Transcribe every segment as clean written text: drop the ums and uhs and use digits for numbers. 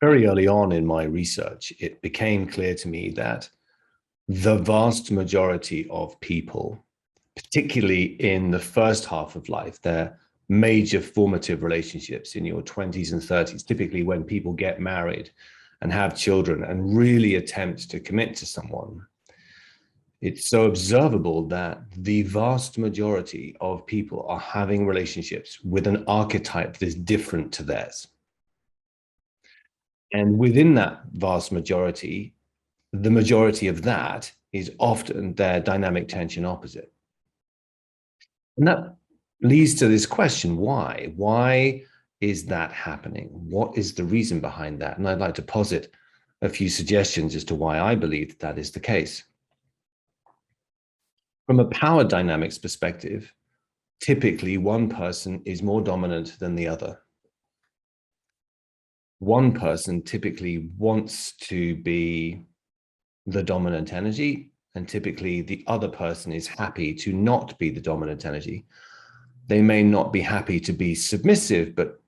Very early on in my research, it became clear to me that the vast majority of people, particularly in the first half of life, their major formative relationships in your 20s and 30s, typically when people get married and have children and really attempt to commit to someone, it's so observable that the vast majority of people are having relationships with an archetype that is different to theirs. And within that vast majority, the majority of that is often their dynamic tension opposite. And that leads to this question, why? Why is that happening? What is the reason behind that? And I'd like to posit a few suggestions as to why I believe that that is the case. From a power dynamics perspective, typically one person is more dominant than the other. One person typically wants to be the dominant energy, and typically the other person is happy to not be the dominant energy. They may not be happy to be submissive, but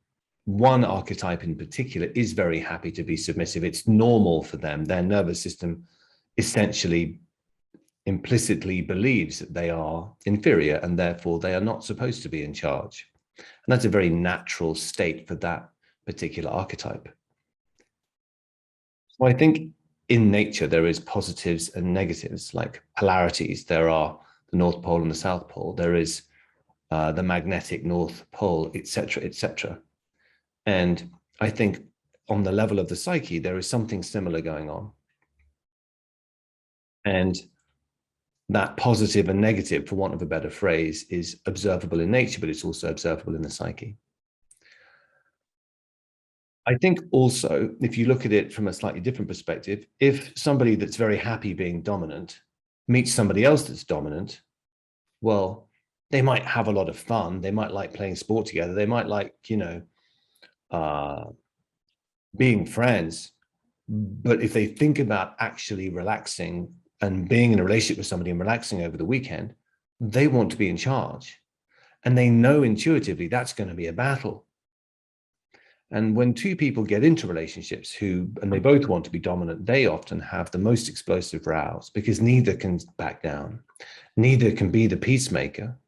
one archetype in particular is very happy to be submissive. It's normal for them. Their nervous system essentially implicitly believes that they are inferior and therefore they are not supposed to be in charge. And that's a very natural state for that particular archetype. So I think in nature, there is positives and negatives, like polarities. There are the North Pole and the South Pole. There is the magnetic North Pole, etc., etc. And I think on the level of the psyche, there is something similar going on. And that positive and negative, for want of a better phrase, is observable in nature, but it's also observable in the psyche. I think also, if you look at it from a slightly different perspective, if somebody that's very happy being dominant meets somebody else that's dominant, well, they might have a lot of fun. They might like playing sport together. They might like, being friends. But if they think about actually relaxing and being in a relationship with somebody and relaxing over the weekend, they want to be in charge. And they know intuitively that's going to be a battle. And when two people get into relationships and they both want to be dominant, they often have the most explosive rows because neither can back down. Neither can be the peacemaker.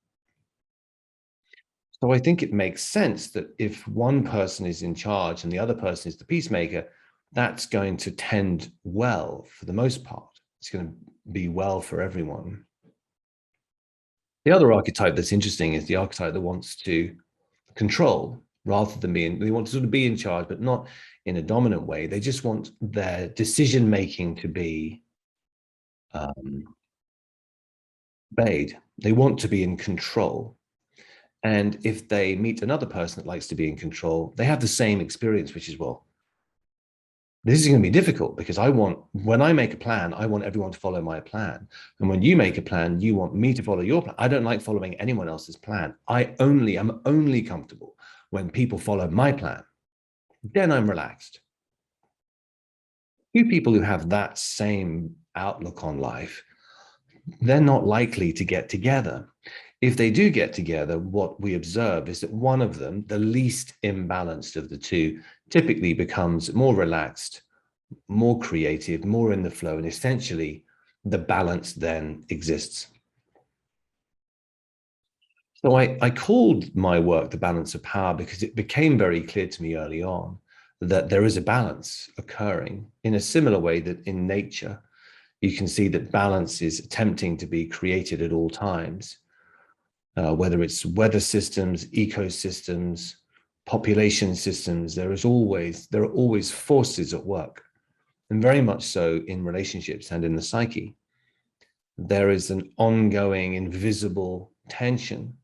So I think it makes sense that if one person is in charge and the other person is the peacemaker, that's going to tend well for the most part. It's going to be well for everyone. The other archetype that's interesting is the archetype that wants to control rather than they want to sort of be in charge, but not in a dominant way. They just want their decision-making to be obeyed. They want to be in control. And if they meet another person that likes to be in control, they have the same experience, which is, well, this is going to be difficult because when I make a plan, I want everyone to follow my plan. And when you make a plan, you want me to follow your plan. I don't like following anyone else's plan. I'm only comfortable when people follow my plan. Then I'm relaxed. Two people who have that same outlook on life, they're not likely to get together. If they do get together, what we observe is that one of them, the least imbalanced of the two, typically becomes more relaxed, more creative, more in the flow, and essentially the balance then exists. So I called my work The Balance of Power because it became very clear to me early on that there is a balance occurring in a similar way that in nature, you can see that balance is attempting to be created at all times, whether it's weather systems, ecosystems, population systems, there are always forces at work, and very much so in relationships and in the psyche. There is an ongoing invisible tension,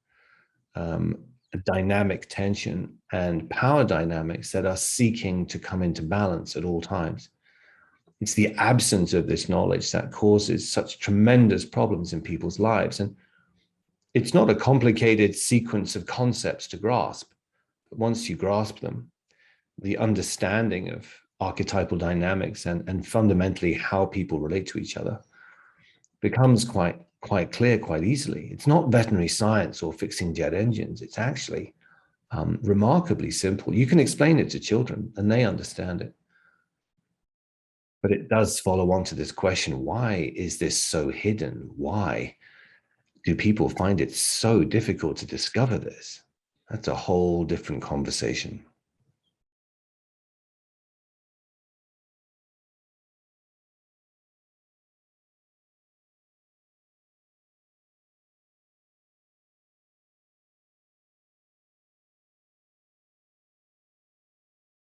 a dynamic tension and power dynamics that are seeking to come into balance at all times. It's the absence of this knowledge that causes such tremendous problems in people's lives. And it's not a complicated sequence of concepts to grasp, but once you grasp them, the understanding of archetypal dynamics and fundamentally how people relate to each other becomes quite clear quite easily. It's not veterinary science or fixing jet engines. It's actually remarkably simple. You can explain it to children and they understand it. But it does follow on to this question, why is this so hidden? Why do people find it so difficult to discover this? That's a whole different conversation.